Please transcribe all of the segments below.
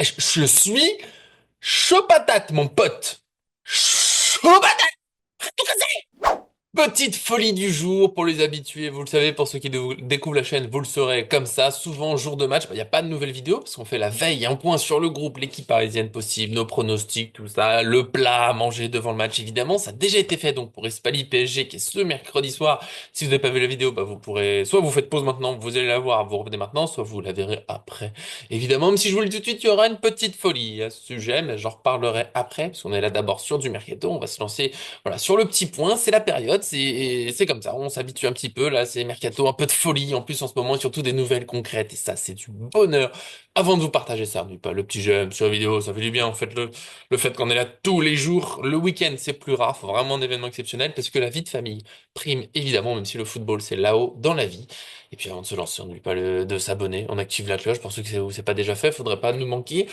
Je suis chaud patate, mon pote. Chaud patate. Petite folie du jour pour les habitués, vous le savez, pour ceux qui découvrent la chaîne, vous le saurez comme ça. Souvent, jour de match, il n'y a pas de nouvelles vidéos parce qu'on fait la veille, un point sur le groupe, l'équipe parisienne possible, nos pronostics, tout ça, le plat à manger devant le match, évidemment. Ça a déjà été fait donc pour Espali PSG qui est ce mercredi soir. Si vous n'avez pas vu la vidéo, bah, vous pourrez, soit vous faites pause maintenant, vous allez la voir, vous revenez maintenant, soit vous la verrez après. Évidemment, même si je vous le dis tout de suite, il y aura une petite folie à ce sujet, mais j'en reparlerai après parce qu'on est là d'abord sur du mercato. On va se lancer voilà, sur le petit point, c'est la période, c'est comme ça, on s'habitue un petit peu, là, c'est mercato, un peu de folie en plus en ce moment, et surtout des nouvelles concrètes, et ça, c'est du bonheur. Avant de vous partager ça, n'oubliez pas le petit j'aime sur la vidéo, ça fait du bien, en fait, le fait qu'on est là tous les jours, le week-end, c'est plus rare, faut vraiment un événement exceptionnel, parce que la vie de famille prime, évidemment, même si le football, c'est là-haut dans la vie. Et puis avant de se lancer, on n'oublie pas de s'abonner, on active la cloche, pour ceux que c'est pas déjà fait, faudrait pas nous manquer.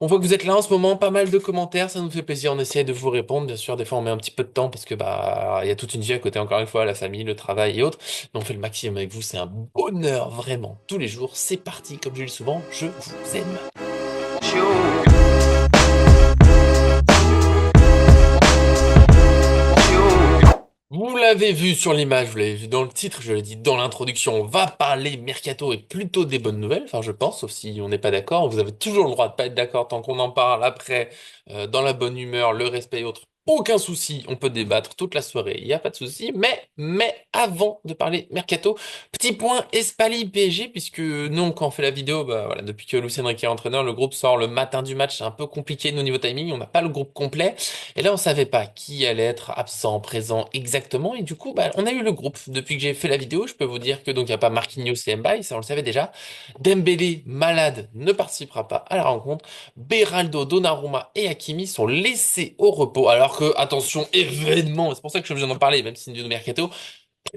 On voit que vous êtes là en ce moment, pas mal de commentaires, ça nous fait plaisir, on essaie de vous répondre, bien sûr, des fois on met un petit peu de temps parce que bah il y a toute une vie à côté, encore une fois, la famille, le travail et autres, mais on fait le maximum avec vous, c'est un bonheur vraiment, tous les jours, c'est parti, comme je le dis souvent, je vous aime. Vous l'avez vu sur l'image, vous l'avez vu dans le titre, je l'ai dit dans l'introduction, on va parler mercato et plutôt des bonnes nouvelles, enfin je pense, sauf si on n'est pas d'accord, vous avez toujours le droit de pas être d'accord tant qu'on en parle après, dans la bonne humeur, le respect et autres. Aucun souci, on peut débattre toute la soirée, il n'y a pas de souci, mais avant de parler mercato, petit point Espali PSG, puisque nous, quand on fait la vidéo, bah voilà, depuis que Lucien Riquet est entraîneur, le groupe sort le matin du match, c'est un peu compliqué nous niveau timing, on n'a pas le groupe complet. Et là, on savait pas qui allait être absent, présent exactement. Et du coup, bah, on a eu le groupe. Depuis que j'ai fait la vidéo, je peux vous dire que donc il n'y a pas Marquinhos et Mbaye, ça on le savait déjà. Dembélé, malade, ne participera pas à la rencontre. Beraldo, Donnarumma et Hakimi sont laissés au repos. Alors que, attention, événement, c'est pour ça que je suis obligé d'en parler, même si c'est du mercato.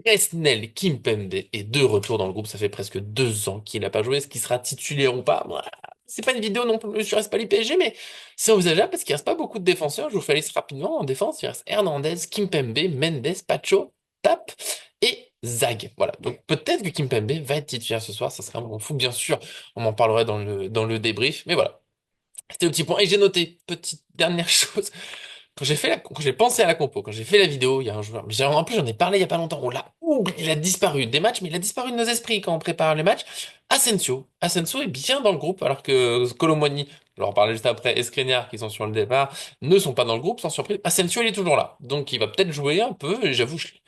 Presnel Kimpembe est de retour dans le groupe. Ça fait presque 2 ans qu'il n'a pas joué. Est-ce qu'il sera titulaire ou pas? Voilà. C'est pas une vidéo non plus sur Espali PSG, mais c'est envisageable parce qu'il reste pas beaucoup de défenseurs. Je vous fais la liste rapidement. En défense, il reste Hernandez, Kimpembe, Mendes, Pacho, Tap et Zag. Voilà. Donc peut-être que Kimpembe va être titulaire ce soir. Ça sera un bon fou, bien sûr. On en parlera dans le débrief. Mais voilà. C'était le petit point. Et j'ai noté, petite dernière chose. Quand j'ai pensé à la compo, quand j'ai fait la vidéo, il y a un joueur. En plus, j'en ai parlé il y a pas longtemps. On l'a oublié. Il a disparu des matchs, mais il a disparu de nos esprits quand on prépare les matchs. Asensio. Asensio est bien dans le groupe, alors que Colomboigny, je leur parlais juste après, et Skriniar, qui sont sur le départ, ne sont pas dans le groupe, sans surprise. Asensio, il est toujours là. Donc, il va peut-être jouer un peu, et j'avoue, je l'ai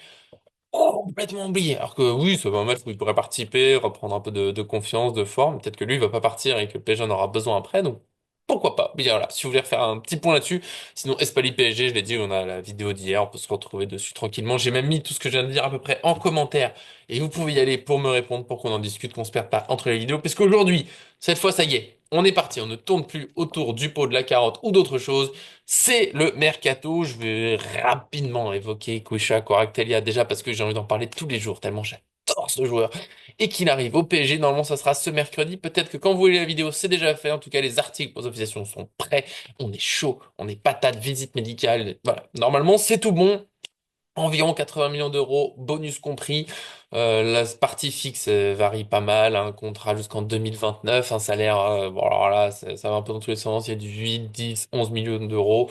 complètement oublié. Alors que oui, ça va un match où il pourrait participer, reprendre un peu de confiance, de forme. Peut-être que lui, il va pas partir et que le PSG en aura besoin après. Donc, pourquoi pas? Bien voilà, si vous voulez refaire un petit point là-dessus. Sinon, Espali PSG, je l'ai dit, on a la vidéo d'hier, on peut se retrouver dessus tranquillement. J'ai même mis tout ce que je viens de dire à peu près en commentaire. Et vous pouvez y aller pour me répondre, pour qu'on en discute, qu'on se perde pas entre les vidéos. Parce qu'aujourd'hui, cette fois, ça y est, on est parti. On ne tourne plus autour du pot, de la carotte ou d'autre chose. C'est le mercato. Je vais rapidement évoquer Quisha Kvaratskhelia déjà parce que j'ai envie d'en parler tous les jours, tellement j'adore ce joueur et qu'il arrive au PSG. Normalement, ça sera ce mercredi. Peut-être que quand vous voyez la vidéo, c'est déjà fait. En tout cas, les articles pour les officiations sont prêts. On est chaud, on est patate, visite médicale. Voilà. Normalement, c'est tout bon. Environ 80 millions d'euros, bonus compris. La partie fixe varie pas mal. Un contrat jusqu'en 2029, un salaire, bon alors là, ça va un peu dans tous les sens. Il y a du 8, 10, 11 millions d'euros.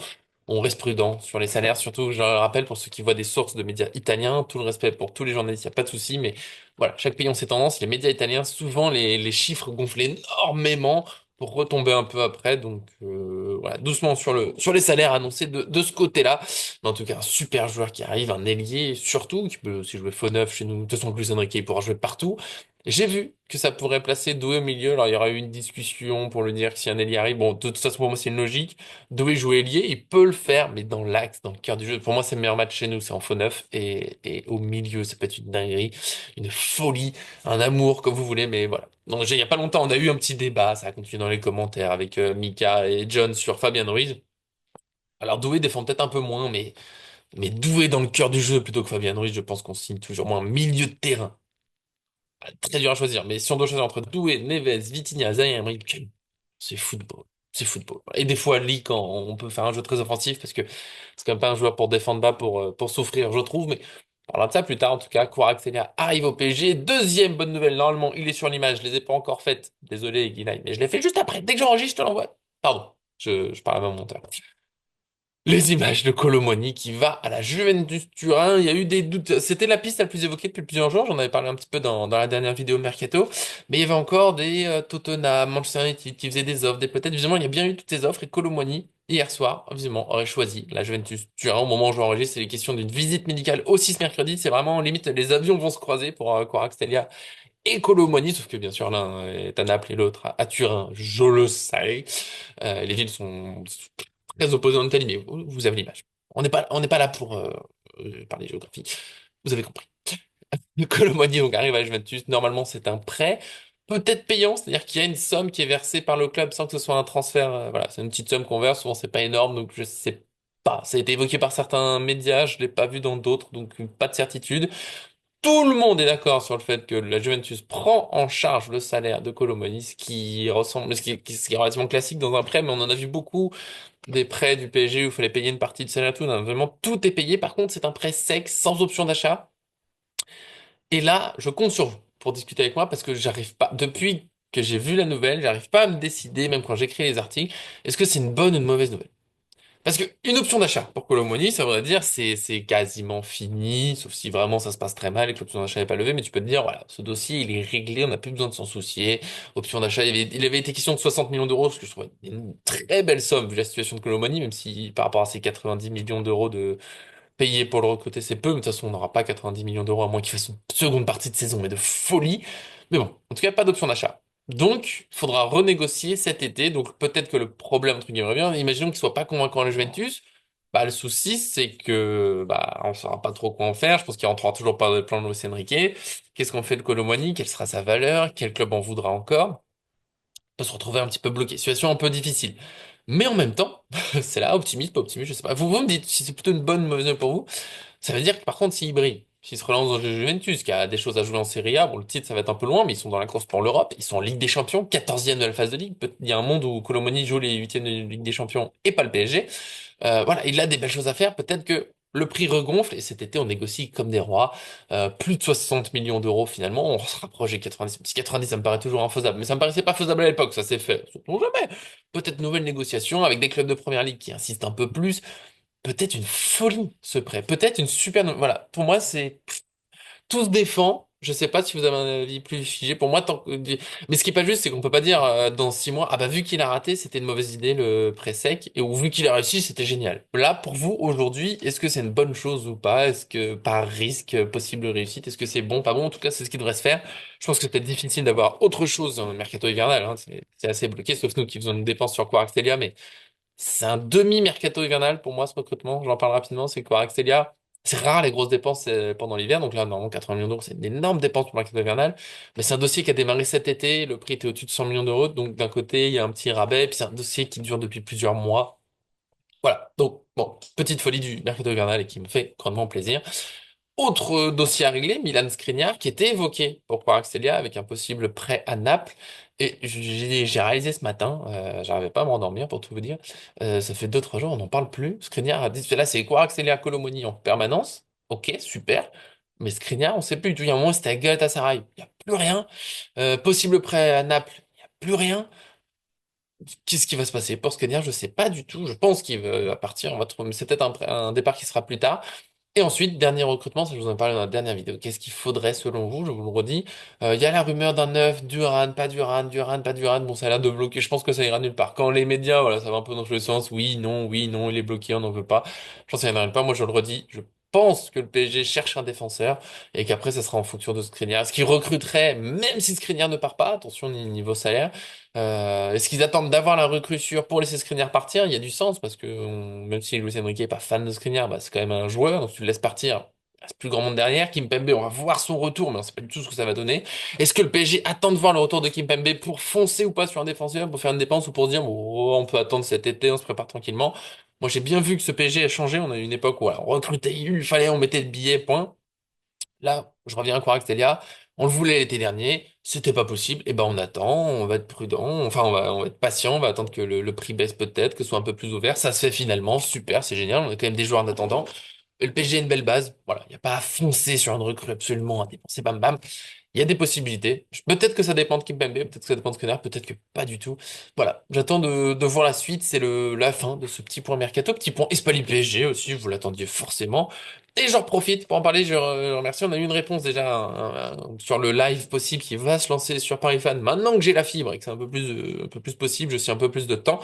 On reste prudent sur les salaires, surtout, je le rappelle, pour ceux qui voient des sources de médias italiens, tout le respect pour tous les journalistes, il n'y a pas de souci, mais voilà, chaque pays ont ses tendances. Les médias italiens, souvent, les chiffres gonflent énormément pour retomber un peu après. Donc voilà, doucement sur les salaires annoncés de ce côté-là. Mais en tout cas, un super joueur qui arrive, un ailier surtout, qui peut aussi jouer faux neuf chez nous. De toute façon, Luis Enrique, il pourra jouer partout. J'ai vu que ça pourrait placer Doué au milieu. Alors, il y aura eu une discussion pour le dire que si un ailier arrive, bon, de toute façon, pour moi, c'est une logique. Doué joue ailier, il peut le faire, mais dans l'axe, dans le cœur du jeu. Pour moi, c'est le meilleur match chez nous, c'est en faux neuf. Et au milieu, ça peut être une dinguerie, une folie, un amour, comme vous voulez, mais voilà. Donc, il y a pas longtemps, on a eu un petit débat, ça a continué dans les commentaires avec Mika et John sur Fabien Ruiz. Alors, Doué défend peut-être un peu moins, mais doué dans le cœur du jeu plutôt que Fabien Ruiz, je pense qu'on signe toujours moins un milieu de terrain. Ah, très dur à choisir, mais si on doit choisir entre Doué, Neves, Vitinha, Zaïre, Emery, c'est football. C'est football. Et des fois, Lee, quand on peut faire un jeu très offensif, parce que c'est quand même pas un joueur pour défendre bas, pour souffrir, je trouve, mais on parlera de ça plus tard. En tout cas, Kvaratskhelia arrive au PSG. Deuxième bonne nouvelle, normalement, il est sur l'image, je les ai pas encore faites. Désolé, Guilay, mais je l'ai fait juste après. Dès que j'enregistre, je te l'envoie. Pardon, je parle à mon monteur. Les images de Colomoni qui va à la Juventus Turin. Il y a eu des doutes. C'était la piste la plus évoquée depuis plusieurs jours. J'en avais parlé un petit peu dans la dernière vidéo Mercato. Mais il y avait encore des Tottenham, Manchester United qui faisaient des offres, des peut-être. Visiblement, il y a bien eu toutes ces offres. Et Colomoni, hier soir, visiblement, aurait choisi la Juventus Turin. Au moment où je l'enregistre, c'est les questions d'une visite médicale aussi ce mercredi. C'est vraiment limite, les avions vont se croiser pour Kvaratskhelia et Colomoni. Sauf que bien sûr, l'un est à Naples et l'autre à Turin. Je le sais. Les villes sont très opposées en Italie, mais vous avez l'image. On n'est pas là pour parler géographie. Vous avez compris. Le Colomoni donc arrive à la Juventus. Normalement, c'est un prêt, peut-être payant, c'est-à-dire qu'il y a une somme qui est versée par le club sans que ce soit un transfert. Voilà, c'est une petite somme qu'on verse. Souvent, c'est pas énorme, donc je sais pas. Ça a été évoqué par certains médias, je l'ai pas vu dans d'autres, donc pas de certitude. Tout le monde est d'accord sur le fait que la Juventus prend en charge le salaire de Colomoni, ce qui ressemble, ce qui est relativement classique dans un prêt, mais on en a vu beaucoup des prêts du PSG où il fallait payer une partie de salaire, tout, non, vraiment tout est payé. Par contre, c'est un prêt sec, sans option d'achat. Et là, je compte sur vous pour discuter avec moi parce que j'arrive pas, depuis que j'ai vu la nouvelle, j'arrive pas à me décider, même quand j'écris les articles, est-ce que c'est une bonne ou une mauvaise nouvelle? Parce que une option d'achat pour Colomoni, ça voudrait dire c'est quasiment fini, sauf si vraiment ça se passe très mal et que l'option d'achat n'est pas levée, mais tu peux te dire, voilà, ce dossier il est réglé, on n'a plus besoin de s'en soucier. Option d'achat, il avait été question de 60 millions d'euros, ce que je trouve une très belle somme vu la situation de Colomoni, même si par rapport à ces 90 millions d'euros de payés pour le recruter, c'est peu, mais de toute façon on n'aura pas 90 millions d'euros à moins qu'il fasse une seconde partie de saison, mais de folie. Mais bon, en tout cas, pas d'option d'achat. Donc, il faudra renégocier cet été. Donc, peut-être que le problème, entre guillemets, revient. Imaginons qu'il soit pas convaincant à la Juventus. Bah, le souci, c'est que bah, on saura pas trop quoi en faire. Je pense qu'il rentrera toujours pas dans le plan de Luis Enrique. Qu'est-ce qu'on fait de Colomani? Quelle sera sa valeur? Quel club en voudra encore? On peut se retrouver un petit peu bloqué. Situation un peu difficile. Mais en même temps, c'est là, optimiste, pas optimiste, je sais pas. Vous me dites si c'est plutôt une bonne ou mauvaise nouvelle pour vous. Ça veut dire que par contre, s'il brille, s'il se relance dans le Juventus, qui a des choses à jouer en Serie A, bon, le titre, ça va être un peu loin, mais ils sont dans la course pour l'Europe, ils sont en Ligue des Champions, 14e de la phase de Ligue. Il y a un monde où Colomoni joue les 8e de Ligue des Champions et pas le PSG. Voilà, il a des belles choses à faire. Peut-être que le prix regonfle et cet été, on négocie comme des rois. Plus de 60 millions d'euros finalement. On se rapproche des 90. Parce que 90, ça me paraît toujours infaisable. Mais ça me paraissait pas faisable à l'époque, ça s'est fait. Surtout jamais. Peut-être nouvelle négociation avec des clubs de première ligue qui insistent un peu plus. Peut-être une folie, ce prêt. Peut-être une super. Voilà, pour moi, c'est tout se défend. Je sais pas si vous avez un avis plus figé. Pour moi, mais ce qui est pas juste, c'est qu'on peut pas dire dans 6 mois, ah bah vu qu'il a raté, c'était une mauvaise idée le prêt sec, et ou vu qu'il a réussi, c'était génial. Là, pour vous, aujourd'hui, est-ce que c'est une bonne chose ou pas? Est-ce que par risque, possible réussite, est-ce que c'est bon, pas bon? En tout cas, c'est ce qui devrait se faire. Je pense que c'est peut-être difficile d'avoir autre chose dans le mercato hivernal, hein. C'est assez bloqué, sauf nous qui faisons une dépense sur Kvaratskhelia, mais c'est un demi-mercato hivernal pour moi ce recrutement. J'en parle rapidement, c'est Kvaratskhelia. C'est rare les grosses dépenses pendant l'hiver, donc là, normalement 80 millions d'euros, c'est une énorme dépense pour le mercato hivernal. Mais c'est un dossier qui a démarré cet été, le prix était au-dessus de 100 millions d'euros, donc d'un côté, il y a un petit rabais, puis c'est un dossier qui dure depuis plusieurs mois. Voilà, donc bon, petite folie du mercato hivernal et qui me fait grandement plaisir. Autre dossier à régler, Milan Skriniar, qui était évoqué pour Kvaratskhelia avec un possible prêt à Naples. Et j'ai réalisé ce matin, j'arrivais pas à m'endormir pour tout vous dire. Ça fait 2, 3 jours, on n'en parle plus. Skriniar a dit, là c'est Kvaratskhelia Colomoni en permanence. Ok, super. Mais Skriniar, on sait plus du tout. Il y a un moment, c'était à Galatasaray. Il n'y a plus rien. Possible prêt à Naples. Il n'y a plus rien. Qu'est-ce qui va se passer pour Skriniar? Je sais pas du tout. Je pense qu'il va partir. On va trouver, mais c'est peut-être un départ qui sera plus tard. Et ensuite, dernier recrutement, ça je vous en ai parlé dans la dernière vidéo. Qu'est-ce qu'il faudrait selon vous? Je vous le redis. Il y a la rumeur d'un neuf, Duran, pas Duran, Duran, pas Duran. Bon, ça a l'air de bloquer. Je pense que ça ira nulle part. Quand les médias, voilà, ça va un peu dans tous les sens. Oui, non, il est bloqué, on n'en veut pas. Je pense que ça ira nulle part. Moi, je le redis. Je pense que le PSG cherche un défenseur et qu'après, ça sera en fonction de Skriniar. Est-ce qu'il recruterait, même si Skriniar ne part pas? Attention, niveau salaire. Est-ce qu'ils attendent d'avoir la recrue sûre pour laisser Skriniar partir? Il y a du sens parce que même si Luis Enrique est pas fan de Skriniar, bah, c'est quand même un joueur, donc tu le laisses partir. Il reste plus grand monde derrière. Kimpembe, on va voir son retour, mais on sait pas du tout ce que ça va donner. Est-ce que le PSG attend de voir le retour de Kimpembe pour foncer ou pas sur un défenseur, pour faire une dépense ou pour se dire, oh, on peut attendre cet été, on se prépare tranquillement? Moi, j'ai bien vu que ce PSG a changé. On a eu une époque où voilà, on recrutait, il fallait, on mettait le billet, point. Là, je reviens à Kvaratskhelia. On le voulait l'été dernier, c'était pas possible. Et ben on attend, on va être prudent, enfin on va être patient, on va attendre que le prix baisse peut-être, que ce soit un peu plus ouvert. Ça se fait finalement, super, c'est génial. On a quand même des joueurs en attendant. Et le PSG a une belle base. Voilà, il n'y a pas à foncer sur une recrue absolument à dépenser bam bam. Il y a des possibilités. Peut-être que ça dépend de Kimpembe, peut-être que ça dépend de Skriniar, peut-être que pas du tout. Voilà, j'attends de voir la suite. C'est la fin de ce petit point mercato, petit point Espali PSG aussi. Vous l'attendiez forcément. Et j'en profite pour en parler. Je remercie. On a eu une réponse déjà sur le live possible qui va se lancer sur Paris Fan. Maintenant que j'ai la fibre et que c'est un peu plus possible, je suis un peu plus de temps.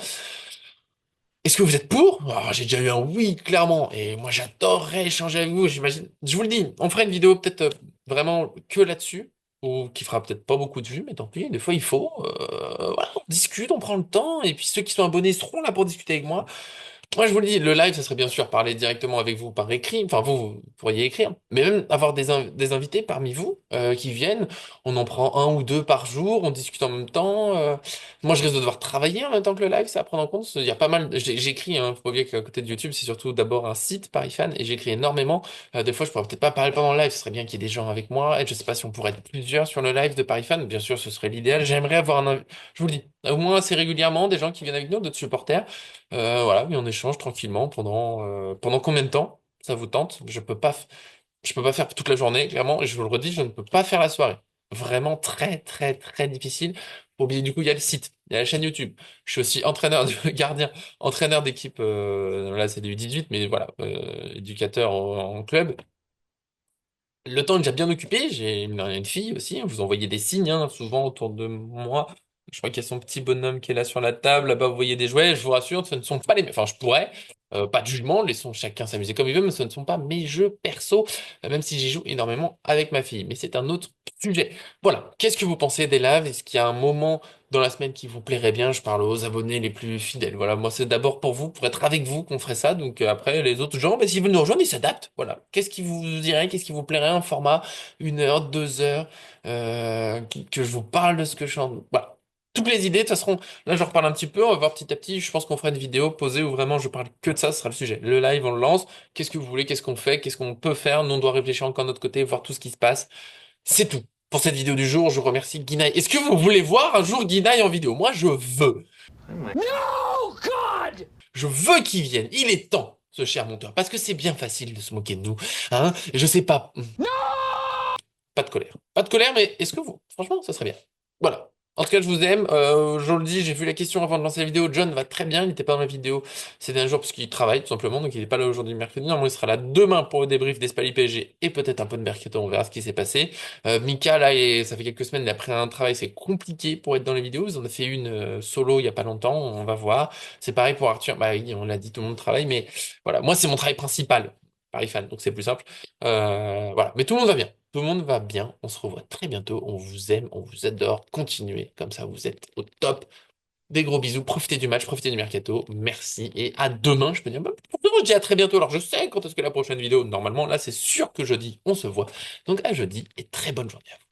Est-ce que vous êtes pour? Ah, j'ai déjà eu un oui, clairement. Et moi, j'adorerais échanger avec vous, j'imagine. Je vous le dis, on fera une vidéo peut-être vraiment que là-dessus, ou qui fera peut-être pas beaucoup de vues, mais tant pis, des fois il faut. Voilà, on discute, on prend le temps, et puis ceux qui sont abonnés seront là pour discuter avec moi. Moi, je vous le dis, le live, ça serait bien sûr parler directement avec vous par écrit. Enfin, vous pourriez écrire, mais même avoir des invités parmi vous qui viennent. On en prend un ou deux par jour, on discute en même temps. Moi, je risque de devoir travailler en même temps que le live, ça à prendre en compte. Il y a pas mal. J'écris, hein, faut pas oublier qu'à côté de YouTube, c'est surtout d'abord un site Parifan et j'écris énormément. Des fois, je pourrais peut-être pas parler pendant le live. Ce serait bien qu'il y ait des gens avec moi. Et je sais pas si on pourrait être plusieurs sur le live de Parifan. Bien sûr, ce serait l'idéal. J'aimerais avoir je vous le dis, au moins assez régulièrement des gens qui viennent avec nous, d'autres supporters. Voilà, mais on échange tranquillement pendant combien de temps? Ça vous tente? Je peux pas faire toute la journée, clairement, et je vous le redis, je ne peux pas faire la soirée. Vraiment très, très, très difficile. Faut oublier, du coup, il y a le site, il y a la chaîne YouTube. Je suis aussi entraîneur de gardien, entraîneur d'équipe, là c'est du U18, mais voilà, éducateur en club. Le temps est déjà bien occupé, j'ai une fille aussi, hein, vous envoyez des signes, hein, souvent autour de moi. Je crois qu'il y a son petit bonhomme qui est là sur la table, là-bas vous voyez des jouets, je vous rassure, ce ne sont pas les... Enfin, je pourrais, pas de jugement, laissons chacun s'amuser comme il veut, mais ce ne sont pas mes jeux perso, même si j'y joue énormément avec ma fille. Mais c'est un autre sujet. Voilà, qu'est-ce que vous pensez des lives? Est-ce qu'il y a un moment dans la semaine qui vous plairait bien? Je parle aux abonnés les plus fidèles. Voilà, moi c'est d'abord pour vous, pour être avec vous qu'on ferait ça. Donc après les autres gens, bah, s'ils veulent nous rejoindre, ils s'adaptent. Voilà. Qu'est-ce qui vous dirait, qu'est-ce qui vous plairait un format, 1 heure, 2 heures, que je vous parle de ce que je chante. Voilà. Toutes les idées, de toute façon, là je reparle un petit peu, on va voir petit à petit, je pense qu'on fera une vidéo posée où vraiment je parle que de ça, ce sera le sujet. Le live, on le lance, qu'est-ce que vous voulez, qu'est-ce qu'on fait, qu'est-ce qu'on peut faire, nous on doit réfléchir encore de notre côté, voir tout ce qui se passe. C'est tout. Pour cette vidéo du jour, je remercie Guinaï. Est-ce que vous voulez voir un jour Guinaï en vidéo? Moi, je veux. No, God! Je veux qu'il vienne. Il est temps, ce cher monteur. Parce que c'est bien facile de se moquer de nous. Hein? Je sais pas. Pas de colère. Pas de colère, mais est-ce que vous... Franchement, ça serait bien. Voilà. En tout cas, je vous aime. Je le dis, j'ai vu la question avant de lancer la vidéo. John va très bien. Il n'était pas dans la vidéo ces derniers jours parce qu'il travaille tout simplement. Donc il n'est pas là aujourd'hui mercredi. Normalement, il sera là demain pour le débrief d'Espali PSG et peut-être un peu de mercato. On verra ce qui s'est passé. Mika, là, ça fait quelques semaines, il a pris un travail. C'est compliqué pour être dans les vidéos. Ils en ont fait une solo il y a pas longtemps. On va voir. C'est pareil pour Arthur. Bah oui, on l'a dit, tout le monde travaille. Mais voilà, moi, c'est mon travail principal. Paris fan. Donc c'est plus simple. Voilà. Mais tout le monde va bien. Tout le monde va bien, on se revoit très bientôt, on vous aime, on vous adore, continuez, comme ça vous êtes au top. Des gros bisous, profitez du match, profitez du mercato, merci et à demain, je peux dire, bah, pour demain, je dis à très bientôt, alors je sais quand est-ce que la prochaine vidéo, normalement là c'est sûr que jeudi, on se voit, donc à jeudi et très bonne journée à vous.